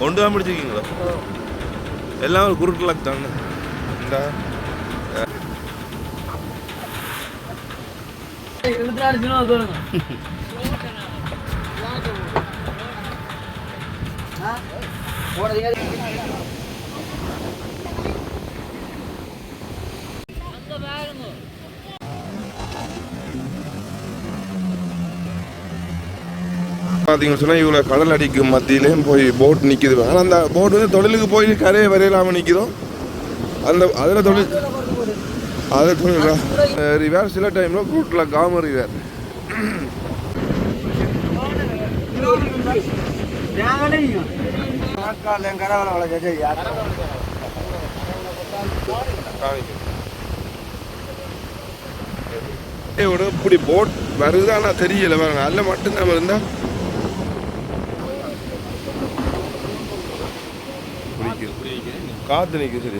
ஒன்று தான் பிடிச்சிருக்கீங்களா? எல்லாம் ஒரு குருட்டலாக் தானே. இந்த பார்த்தீங்கன்னு சொன்னால் இவ்வளோ கடல் அடிக்கு மத்தியிலேயும் போய் போட் நிற்கிது. ஆனால் அந்த போட் வந்து தொழிலுக்கு போய் கரையை வரையிலாமல் நிற்கிறோம். அந்த அதில் தொழில் ரிவர் சில டைமில் கூட்டில் காம ரிவர் இப்படி போட் வருது. ஆனால் தெரியல பாருங்க. அதில் மட்டும்தான் இருந்தால் காத்து நிற்கும். சரி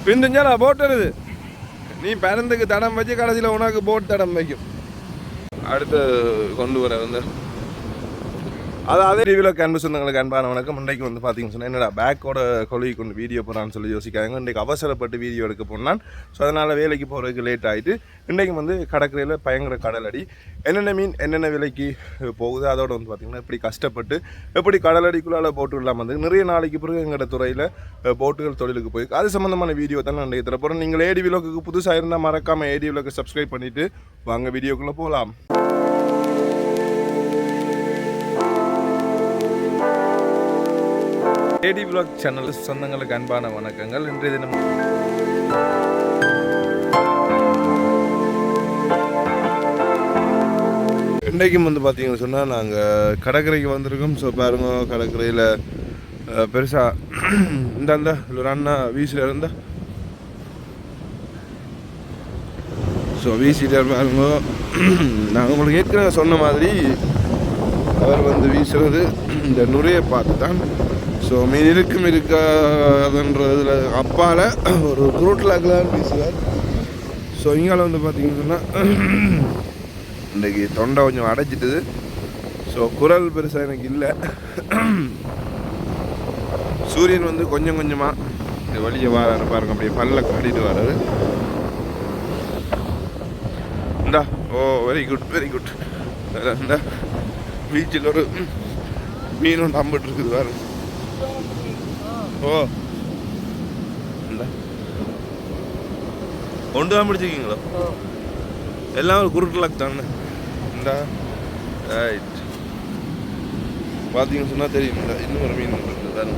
பிந்துஞ்சாலா போட் வருது. நீ பிறந்துக்கு தடம் வச்சு கடைசியில் உனக்கு போட் தடம் வைக்கும். அடுத்து கொண்டு வர வந்து அதே டிவியில் கேன்பஸ் வந்தவங்களுக்கு அன்பான வணக்கம். இன்றைக்கு வந்து பார்த்தீங்கன்னு சொன்னால் என்னடா பேக்கோட கொழுகி கொண்டு வீடியோ போகிறான்னு சொல்லி யோசிக்காங்க. இன்றைக்கு அவசரப்பட்டு வீடியோ எடுக்க போனான். ஸோ அதனால் வேலைக்கு போகிறதுக்கு லேட் ஆகிட்டு இன்றைக்கு வந்து கடற்கரையில் பயங்கர கடலடி. என்னென்ன மீன் என்னென்ன விலைக்கு போகுது அதோடு வந்து பார்த்திங்கன்னா இப்படி கஷ்டப்பட்டு எப்படி கடலடிக்குள்ளால் போட்டு இல்லாமல் வந்து நிறைய நாளைக்கு பிறகு எங்களோட துறையில் போட்டுகள் தொழிலுக்கு போயிருக்கு. அது சம்மந்தமான வீடியோ தான் நான் இன்றைக்கு தரப்போகிறேன். நீங்கள் ஏடி விலோக்கு புதுசாக இருந்தால் மறக்காமல் ஏடி விலோக்கு சப்ஸ்கிரைப் பண்ணிவிட்டு வாங்க வீடியோக்குள்ளே போகலாம். ஏடி விலாக் சேனல் சொந்தங்களுக்கு அன்பான வணக்கங்கள். இன்றைய தினம் இன்றைக்கும் வந்து பார்த்தீங்கன்னு சொன்னால் நாங்கள் கடற்கரைக்கு வந்திருக்கோம். ஸோ பாருங்க, கடற்கரையில் பெருசாக இந்த ஒரு அண்ணா வீசில் இருந்தால் ஸோ வீசிட்டார் பாருங்க. நாங்கள் உங்களுக்கு ஏற்கனவே சொன்ன மாதிரி அவர் வந்து வீசுறது இந்த நுரையை பார்த்து தான். ஸோ மீன் இருக்கும் இருக்காதுன்றதுல அப்பால் ஒரு குரூட்லாக்கெலாம் வீசுவார். ஸோ இங்கால வந்து பார்த்தீங்கன்னு சொன்னால் இன்றைக்கி தொண்டை கொஞ்சம் அடைச்சிட்டுது. ஸோ குரல் பெருசாக எனக்கு இல்லை. சூரியன் வந்து கொஞ்சம் கொஞ்சமாக வெளியே வராரு பாருங்க. அப்படியே பல்ல காட்டிட்டு வராரு. இந்தா ஓ வெரி குட் வெரி குட். இந்த பீச்சில் ஒரு மீன் ஒன்று அம்பிட்டு இருக்குது பாருங்க. ஓ இந்த ஒன்று தான் பிடிச்சிருக்கீங்களா? எல்லாம் ஒரு குருட்டலாக் தானே. இந்த ரைட் பார்த்தீங்கன்னு சொன்னால் தெரியும். இன்னும் ஒரு மீன் இருக்குது பாருங்க.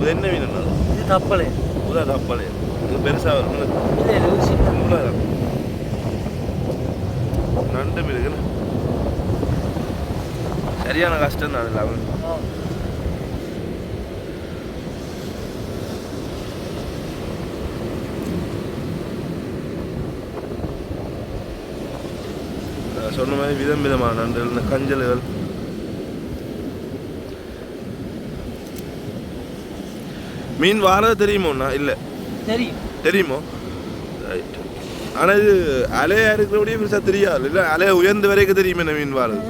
இது என்ன மீன்? என்ன இது? தப்பளை. புதா தப்பளை. இது பெருசாக வரும். நண்டு மீன் சரியான கஷ்டம் தான். இல்லை அவன் சொன்ன மாதிரி விதம் விதமான நண்டுகள், இந்த கஞ்சல்கள். மீன் வாரது தெரியுமோண்ணா? இல்லை தெரியுமோ? ரைட். ஆனால் இது அலையா இருக்கிறபடியே பெருசாக தெரியாது. இல்லை அலைய உயர்ந்த வரைக்கும் தெரியுமே என்ன மீன் வாரது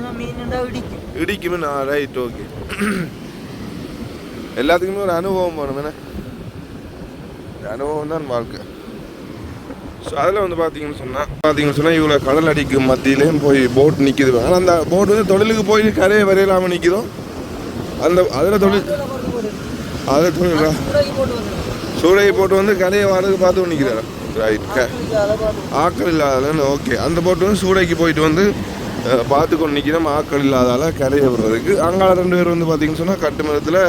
இடிக்குமே. Right okay. எல்லாத்துக்குமே ஒரு அனுபவம் வேணும். என்ன அனுபவம் தான் வாழ்க்கை. ஸோ அதில் வந்து பார்த்தீங்கன்னு சொன்னால் இவ்வளோ கடல் அடிக்கு மத்தியிலேயும் போய் போட் நிற்கிது. ஆனால் அந்த போட் வந்து தொழிலுக்கு போய் கரையை வரையிலாமல் நிற்கிறோம். அதில் தொழில் சூடையை போட்டு வந்து கரையை வரது பார்த்து நிற்கிறாரா? ரைட். ஆக்கள் இல்லாதால ஓகே. அந்த போட்டு வந்து சூடைக்கு போயிட்டு வந்து பார்த்து கொண்டு நிற்கிறோம். ஆக்கள் இல்லாதால கரையை விடுறதுக்கு. அங்கால 2 பேர் வந்து பார்த்தீங்கன்னு சொன்னால் கட்டுமரத்தில்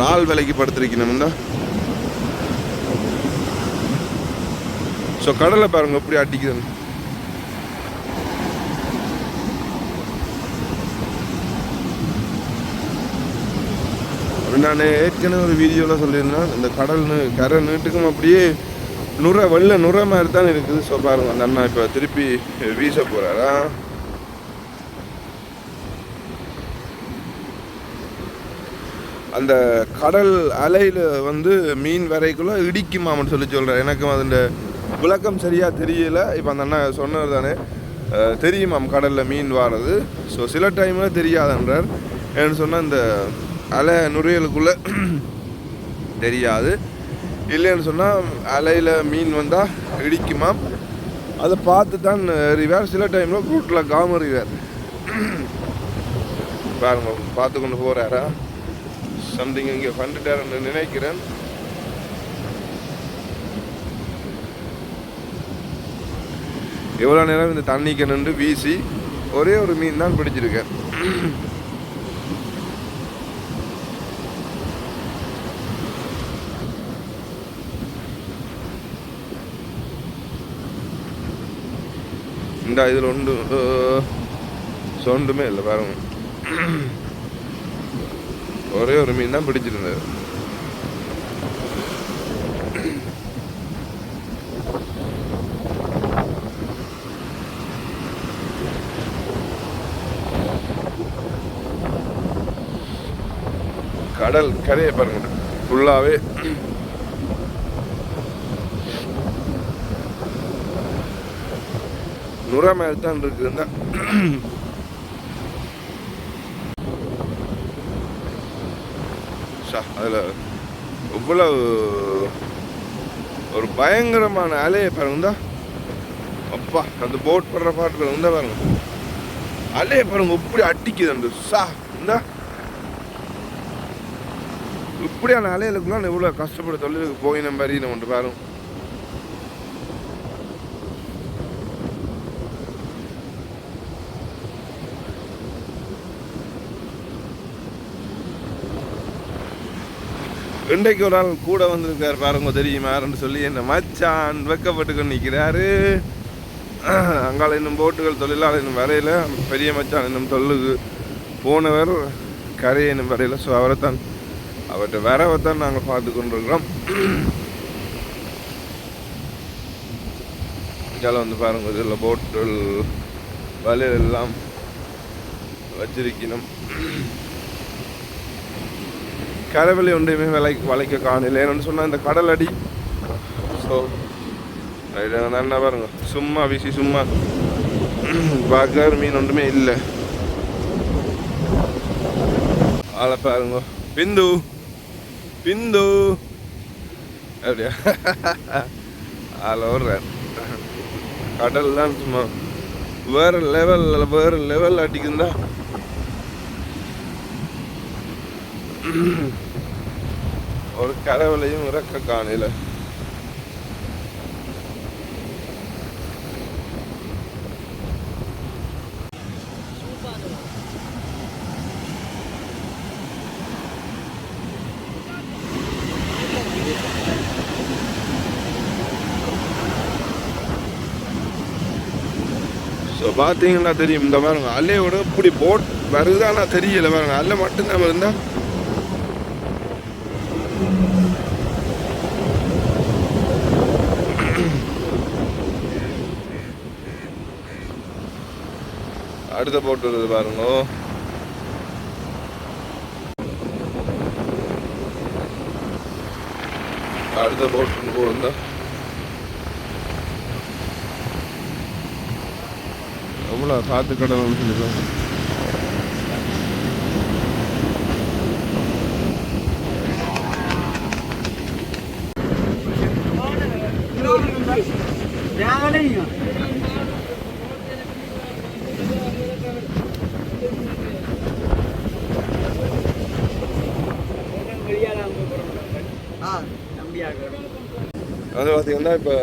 நாள் விலைக்கு படுத்திருக்கணும்னா. ஸோ கடலை பாருங்க எப்படி அடிக்குதுன்னு. நான் ஏற்கனவே ஒரு வீடியோவில் சொல்லியிருந்தேன். இந்த கரை நீட்டுக்கும் அப்படியே வெள்ளை நுரை மாதிரி தான் இருக்குது. ஸோ பாருங்க, அந்த அண்ணா இப்போ திருப்பி வீச போகிறாரா? அந்த கடல் அலையில் வந்து மீன் வரைக்குள்ள இடிக்குமாமன்னு சொல்கிறேன். எனக்கும் அது விளக்கம் சரியாக தெரியல. இப்போ அந்த அண்ணா சொன்னது தானே தெரியுமாம் கடலில் மீன் வாரது. ஸோ சில டைமில் தெரியாதுன்றார். ஏன்னு சொன்னால் இந்த அலை நுரையலுக்குள்ளே தெரியாது. இல்லைன்னு சொன்னால் அலையில் மீன் வந்தால் இடிக்குமாம். அதை பார்த்து தான் எறிவார். சில டைமில் கூட்டில் காம எறிவார். பாருங்க பார்த்து கொண்டு போகிறாரா சம்திங் இங்கே பண்ணிட்டாருன்னு நினைக்கிறேன். எவ்வளோ நேரம் இந்த தண்ணிக்கு நின்று வீசி ஒரே ஒரு மீன் தான் பிடிச்சிருக்கேன். இந்த இதில் ஒன்றுமே இல்லை பாருங்க. ஒரே ஒரு மீன் தான் பிடிச்சிருந்தது. கடல் கரையை பாருங்க ஃபுல்லாகவே நுரை மாதிரி தான் இருக்குதுன்னா அதில் இவ்வளவு ஒரு பயங்கரமான அலையை பாருங்க. அப்பா அந்த போட் படுற பாட்டு இருந்தா பாருங்க அலையை பாருங்க இப்படி அட்டிக்குது. இந்த இப்படியான அலைகளுக்குலாம் இவ்வளோ கஷ்டப்பட தொழிலுக்கு போய் நம்ம அறிய நம்ம பாருங்க. இன்றைக்கு ஒரு ஆள் கூட வந்திருக்காரு பாருங்க தெரியுமாருன்னு சொல்லி என்ன மச்சான் வெக்கப்பட்டு நிற்கிறாரு. அங்கால இன்னும் போட்டுகள் தொழிலாளர் இன்னும் வரையில. பெரிய மச்சான் இன்னும் தொழிலுக்கு போனவர் கரையை இன்னும் வரையில. ஸோ அவரைத்தான் அவர்கிட்ட வரவைத்தான் நாங்கள் பார்த்து கொண்டிருக்கிறோம். இதில் வந்து பாருங்க இதில் போட்டுகள் வலையில் எல்லாம் வச்சிருக்கணும். கரைவெளி ஒன்றையுமே வளைக்க காணல. ஏன்னு சொன்னால் இந்த கடல் அடி. ஸோ என்ன பாருங்க சும்மா வீசி சும்மா பார்க்க மீன் ஒன்றுமே இல்லை. ஆளை பாருங்க பிந்து பிந்து அப்படியா ஆளை ஓடுறார். கடல் தான் சும்மா வேறு லெவல் அடிக்குந்தா. ஒரு கரைவலையும் இறக்க காணல. ஸோ பார்த்தீங்கன்னா தெரியும் இந்த பாருங்க அலையோட இப்படி போட் வருதானா தெரியல பாருங்க. அலை மட்டும்தான் இருந்தா அடுத்த போட்டு வருது பாருங்க. அடுத்த போட்டு போயிருந்தா எவ்வளோ காத்து கடல் சொல்லிக்கலாம். அது பார்த்தீங்கன்னா இப்போ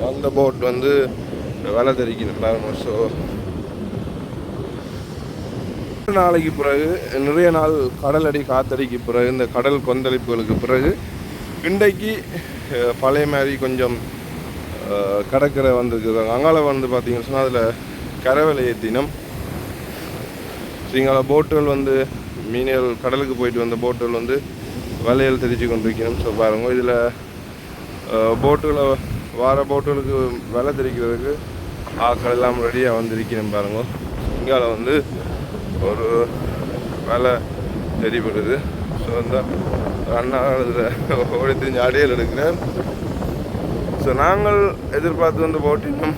அந்த போட் வந்து வேலை தெரிக்கணும் பாருங்க. ஸோ நாளைக்கு பிறகு நிறைய நாள் கடலடி காத்தடிக்கு பிறகு இந்த கடல் கொந்தளிப்புகளுக்கு பிறகு இன்றைக்கு பழைய மாதிரி கொஞ்சம் கடற்கரை வந்துருக்குது. அங்கால வந்து பார்த்தீங்கன்னு சொன்னால் அதில் கரைவலை ஏற்றினோம். இங்கால போட்டுகள் வந்து மீன்கள் கடலுக்கு போயிட்டு வந்த போட்டுகள் வந்து வலையில் தெரிச்சு கொண்டிருக்கணும். ஸோ பாருங்க இதில் போட்டுகளை போட்டுகளுக்கு வலை தெரிக்கிறதுக்கு ஆக்கள் எல்லாம் ரெடியாக வந்திருக்கணும் பாருங்க. இங்கால வந்து ஒரு வேலை தெரிப்படுது. ஸோ அந்த அண்ணா இதில் ஓடி தெரிஞ்சு அடையல் எடுக்கிறேன். ஸோ நாங்கள் எதிர்பார்த்து வந்து போட் இன்னும்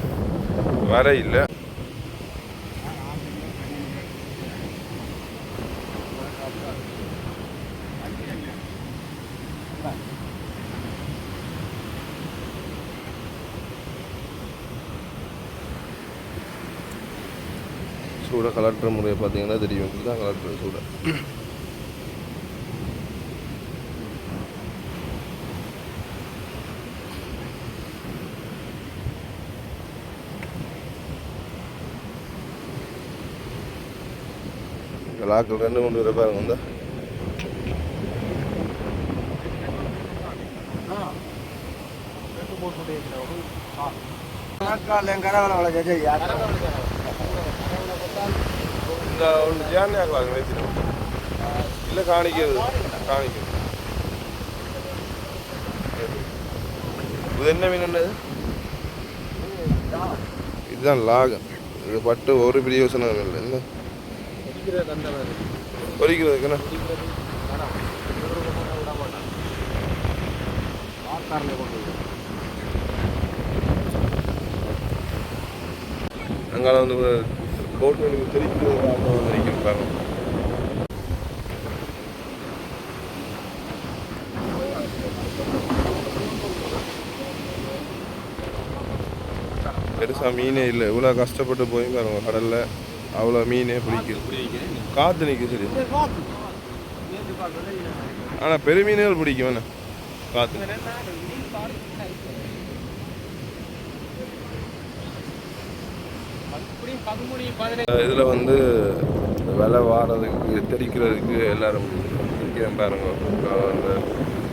வர இல்லை. சூட கலட்டுற முறையை பார்த்தீங்கன்னா தெரியும், இதுதான் கலட்டுற சூட. லாக்கில் 2-3 பேர் பாருங்க வந்து இந்த ஒன்று ஜேர்னியாக வைத்திடும் இல்லை காணிக்கிறது இது என்ன மீன் என்னது? இதுதான் லாகம். இது பட்டு ஒரு பிரயோசனம் இல்லை. என்ன பொரிக்கிறதுக்குண்ணா அங்கே வந்து போட்டு தெரிக்கிறது பாருங்க. பெருசாக மீனே இல்லை. இவ்வளோ கஷ்டப்பட்டு போய் பாருங்க கடலில் அவ்வளோ மீனே பிடிக்குது. காற்று நிற்கும் சரி. ஆனால் பெரிய மீன்கள் பிடிக்கும் வேணா காற்று. இதில் வந்து விலை வாரதுக்கு தெரிக்கிறதுக்கு எல்லாரும் பாருங்க. அந்த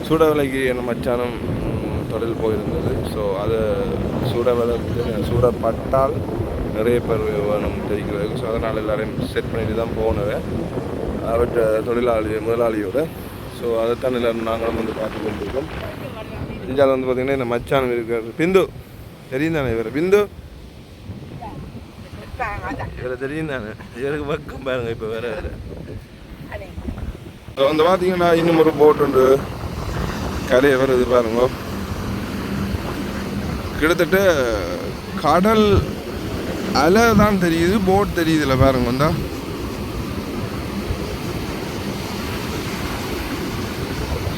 சூட விலைக்கு என்ன மச்சானம் தொழில் போயிருந்தது. ஸோ அதை சூட விலை சூடப்பட்டால் நிறைய பேர் வேணும் தெரிக்கிறதுக்கு. ஸோ அதனால் எல்லோரையும் செட் பண்ணிட்டு தான் போனது அவர்கிட்ட முதலாளியோட. ஸோ அதைத்தான் எல்லோரும் நாங்களும் வந்து பார்த்து கொண்டிருக்கோம். இந்தியாவில் வந்து பார்த்திங்கன்னா இந்த மச்சானம் இருக்கார் பிந்து தெரியும் தானே? இவர் பிந்து இவரை தெரியும் தானே? இவருக்கு பக்கம் பாருங்க. இப்போ வேறு வந்து பார்த்தீங்கன்னா இன்னும் ஒரு போட் உண்டு கரையை வருது பாருங்க. கிட்டத்தட்ட கடல் அலை தான் தெரியுது, போட் தெரியுதுல பாருங்க. வந்தா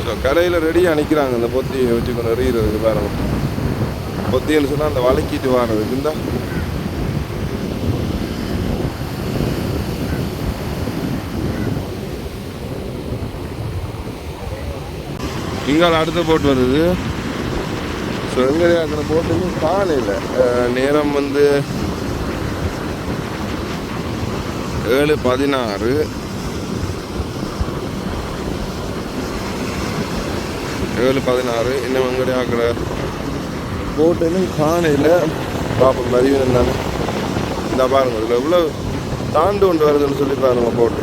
ஸோ கரையில் ரெடியாக நிற்கிறாங்க இந்த பொத்தியை வச்சுக்கணும் எறிகிறதுக்கு பாருங்க. பொத்தின்னு சொன்னால் அந்த வளைக்கிட்டு வாடுறதுக்கு இருந்தா இங்கால அடுத்த போட் வருது. ஸோ எங்கே அந்த போட்டு காலையில் நேரம் வந்து 7:16. 7:16 இன்னும் எங்கடைய ஆக்கிற போட்டு இன்னும் காலையில் பார்ப்போம். மதியம் இருந்தானே இந்த பாருங்க இதில் எவ்வளோ தாண்டு கொண்டு வருதுன்னு சொல்லி பாருங்க போட்டு.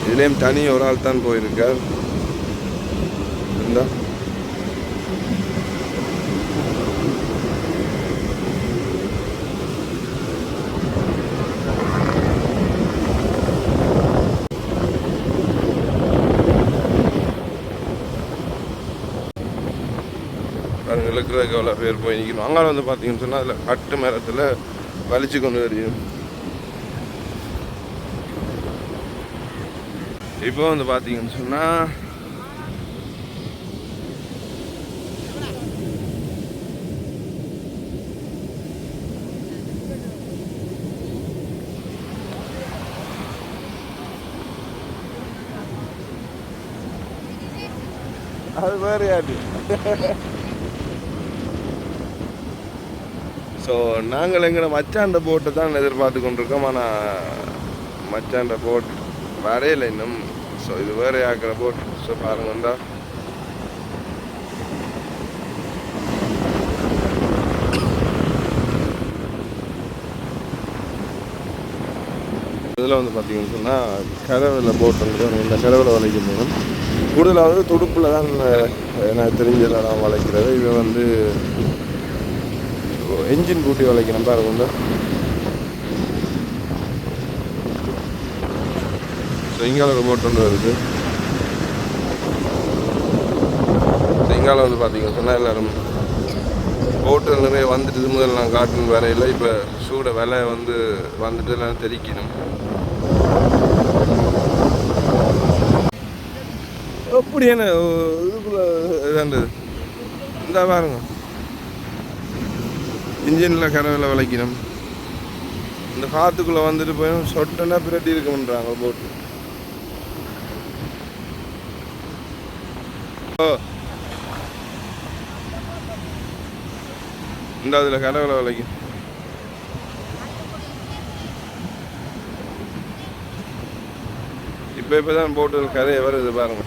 இதுலேயும் தனி ஒரு ஆள் தான் போயிருக்கார். இந்த இழுக்கிறதுக்கு எவ்வளோ பேர் போய் நிற்கணும். அங்கால வந்து பார்த்தீங்கன்னு சொன்னால் அதில் கட்டு மரத்தில் வலிச்சு கொண்டு வருது. இப்போ வந்து பார்த்தீங்கன்னு சொன்னால் அது வேறு யாரு. ஸோ நாங்கள் எங்களை மச்சாண்ட போட்டு தான் எதிர்பார்த்து கொண்டிருக்கோம். ஆனால் மச்சாண்ட போட் வரையில இன்னும். ஸோ இது வேறு ஆக்கிற போட். ஸோ பாருங்க வந்தா இதில் வந்து பார்த்தீங்கன்னு சொன்னால் கரவில் போட் வந்து இந்த கரவில் வளைக்கும் போது கூடுதலாவது துடுப்பில் தான் எனக்கு தெரிஞ்சதில் நான் வளைக்கிறது. இது வந்து என்ஜின் கூட்டி வளைக்கணும் பாருங்க வந்து. ஸோ இங்கே ஒரு போட் ஒன்று வருது. இங்கால வந்து பார்த்தீங்கன்னு சொன்னால் எல்லோரும் ஹோட்டல் நிறைய வந்துட்டு முதல்ல நான் காட்டுன்னு வரையில் இப்போ சூட விலை வந்து வந்துட்டு எல்லாம் தெரிக்கணும். அப்படி என்ன இதுக்குள்ள இதாண்டது இந்த பாருங்க இன்ஜினில் கரவில் விளைக்கணும். இந்த காற்றுக்குள்ளே வந்துட்டு போய் சொட்டனா பிரட்டி இருக்குன்றாங்க போட்டு. இந்த அதில் கரவில் விளைக்கும். இப்போ தான் போட்டு கரையை வருது பாருங்க.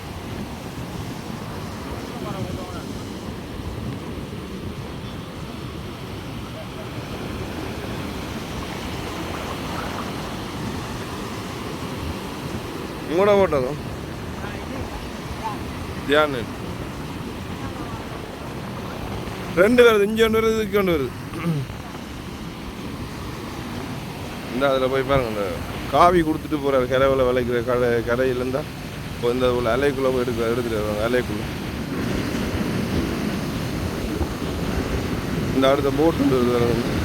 மூட போட்டதும் தியானு 2 வருது, இங்கே ஒன்று வருது, இதுக்கு ஒன்று வருது. இந்த அதில் போய் பாருங்க, இந்த காவி கொடுத்துட்டு போகிறாரு கரைவில் விளைக்கிற கரையில் இருந்தால் இப்போ இந்த உள்ள அலைக்குள்ளே போய் எடுத்துட்டு வருவாங்க. அலைக்குள்ளே இந்த அடுத்த போட்டு வருது.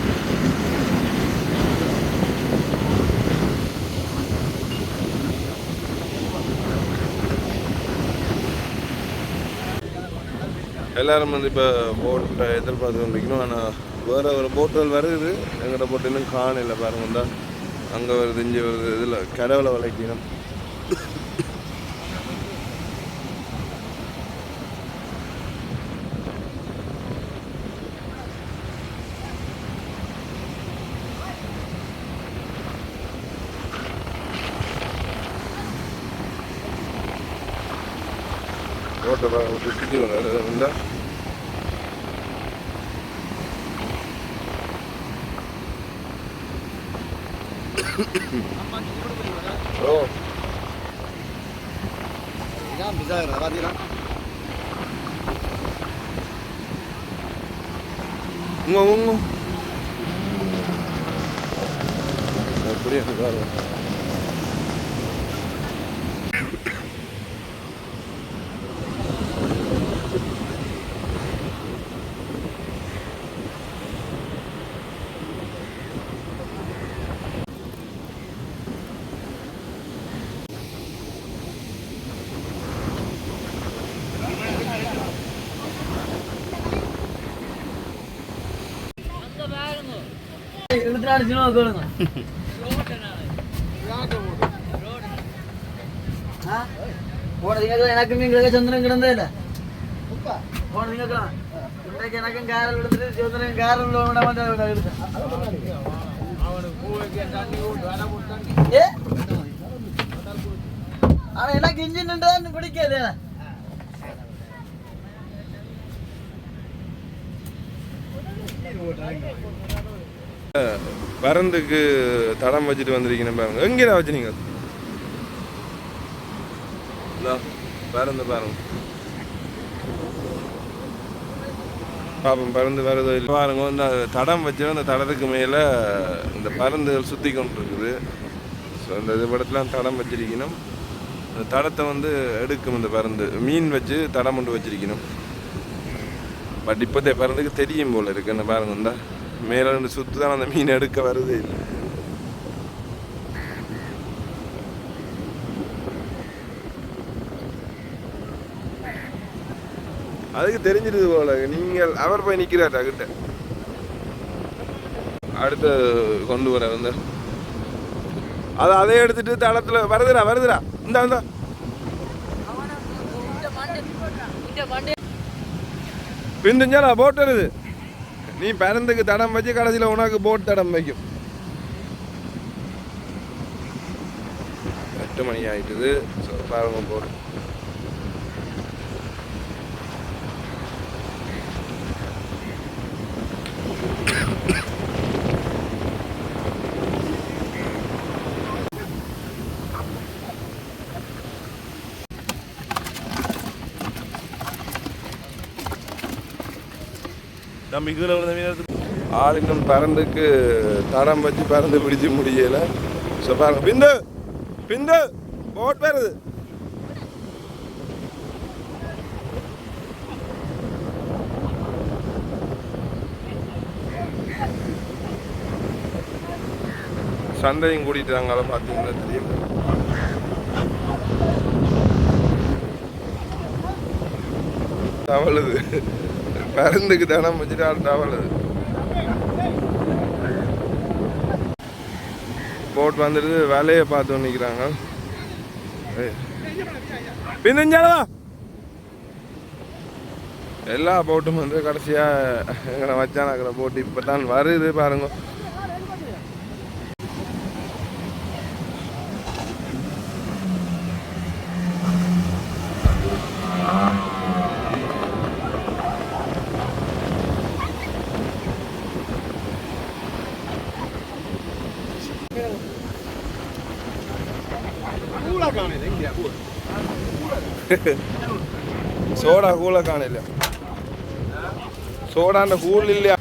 எல்லோரும் வந்து இப்போ போட்டை எதிர்பார்த்து வந்துக்கணும். ஆனால் வேறு ஒரு போட்டுகள் வருது, எங்கிட்ட போட்டு இன்னும் காணல பாருங்க. தான் அங்கே வருது, இங்கே வருது, இதில் கடவுளை விளைக்கணும். போட்டை சுற்றி வந்தா Oh. Ya bisa rawat dia. Ngomong. Apa dia sekarang? எனக்கு நீங்க சந்திரன் கிடந்ததில்ல நீங்க எனக்கும் காரல் எடுத்துட்டு சந்திரன் காரல் ஆனா எனக்கு இன்ஜின் பிடிக்காது. பரந்துக்கு தடம் வச்சுட்டு வந்திருக்கீங்க பாருங்க. எங்கே வச்சு நீங்கள் பறந்து பாருங்க பாப்போம் பறந்து வருதோ இல்லை பாருங்க. இந்த தடம் வச்சு அந்த தடத்துக்கு மேலே இந்த பறந்துகள் சுற்றி கொண்டு இருக்குது. ஸோ இந்த இது படத்தில் தடம் வச்சிருக்கணும். அந்த தடத்தை வந்து எடுக்கும். இந்த பறந்து மீன் வச்சு தடம் கொண்டு வச்சிருக்கணும். பட் இப்போதே பறந்துக்கு தெரியும் போல் இருக்கு. என்ன பாருங்க, இந்த மேலே ரெண்டு சுற்று தான் அந்த மீன் எடுக்க வருதே இல்லை. அதுக்கு தெரிஞ்சிருது போல. நீங்கள் அவர் போய் நிற்கிறார் கிட்ட. அடுத்து கொண்டு வர வந்து அதை எடுத்துட்டு தளத்தில் வருதுடா இந்த பிந்துஞ்சாலா போட் வருது. நீ பறந்துக்கு தடம் வச்சு கடைசியில் உனக்கு போட் தடம் வைக்கும். 8 மணி ஆயிட்டுது. பாருங்க போட் நம்ம இதில் விழுந்த ஆளுங்களும் பறந்துக்கு தடம் வச்சு பறந்து பிடிச்சி முடியலை. ஸோ பாருங்க, பிந்து போட் வருது. சண்டையும் கூட்டிட்டாங்க பார்த்தீங்கன்னா தெரியும். தவழுது பருந்துக்கு தனம் வச்சுட்டு ஆள் தவழுது. போட் வந்துடுது, வேலையை பார்த்து நிற்கிறாங்க. பின்னஞ்சாலவா எல்லா போட்டும் வந்து கடைசியாக எங்களை வச்சானாக்கிற போட்டு இப்போ தான் வருது பாருங்க. சோடா கூல காணல, சோடாண்ட கூழ் இல்லையா?